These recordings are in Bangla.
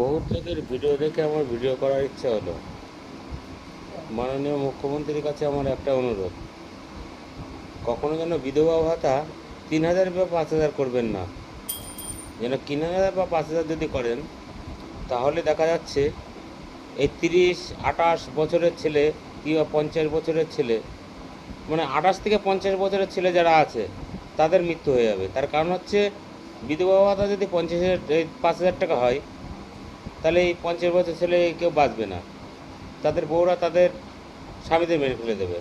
বহুত লোকের ভিডিও দেখে আমার ভিডিও করার ইচ্ছা হলো। মাননীয় মুখ্যমন্ত্রীর কাছে আমার একটা অনুরোধ, কখনো যেন বিধবা ভাতা 3,000 বা 5,000 করবেন না। যেন 3,000 বা 5,000 যদি করেন, তাহলে দেখা যাচ্ছে এই 30-28 বছরের ছেলে কিংবা 50 বছরের ছেলে, মানে 28 থেকে 50 বছরের ছেলে যারা আছে তাদের মৃত্যু হয়ে যাবে। তার কারণ হচ্ছে বিধবা ভাতা যদি 5,000 টাকা হয়, তাহলে এই 50 বছর ছেলে কেউ বাঁচবে না। তাদের বউরা তাদের স্বামীদের মেরে ফেলে দেবে।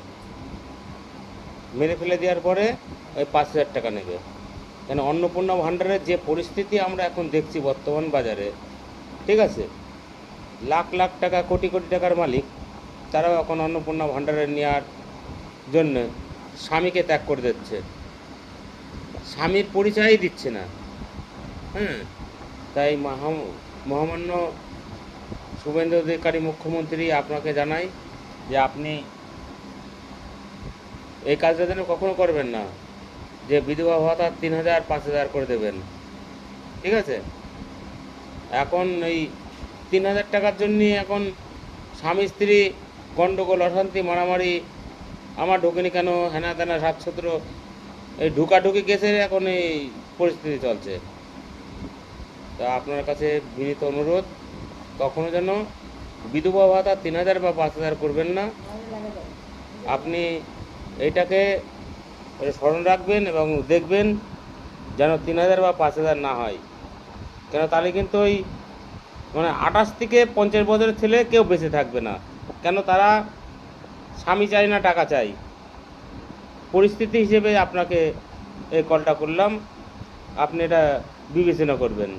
মেরে ফেলে দেওয়ার পরে ওই 5,000 টাকা নেবে। কেন, অন্নপূর্ণা ভাণ্ডারের যে পরিস্থিতি আমরা এখন দেখছি বর্তমান বাজারে, ঠিক আছে, লাখ লাখ টাকা কোটি কোটি টাকার মালিক তারাও এখন অন্নপূর্ণা ভাণ্ডারে নেওয়ার জন্য স্বামীকে ত্যাগ করে দিচ্ছে, স্বামীর পরিচয়ই দিচ্ছে না। হ্যাঁ, তাই মহামান্য শুভেন্দু অধিকারী মুখ্যমন্ত্রী আপনাকে জানাই যে আপনি এই কাজটা যেন কখনো করবেন না, যে বিধবা ভাতা 3,000 5,000 করে দেবেন। ঠিক আছে, এখন এই 3,000 টাকার জন্যে এখন স্বামী স্ত্রী গণ্ডগোল, অশান্তি, মারামারি, আমার ঢোকেনি কেন, হেনা তেনা 7-17 এই ঢুকাঢুকি কেসের এখন এই পরিস্থিতি চলছে। তা আপনার কাছে বিনীত অনুরোধ, কখনো যেন বিধবা ভাতা 3,000 বা 5,000 করবেন না। আপনি এইটাকে স্মরণ রাখবেন এবং দেখবেন যেন 3,000 বা 5,000 না হয়। কেন, তাহলে কিন্তু ওই মানে 28 থেকে 50 বছরের ছেলে কেউ বেঁচে থাকবে না। কেন, তারা স্বামী চায় না, টাকা চাই। পরিস্থিতি হিসেবে আপনাকে এই কলটা করলাম, আপনি এটা বিবেচনা করবেন।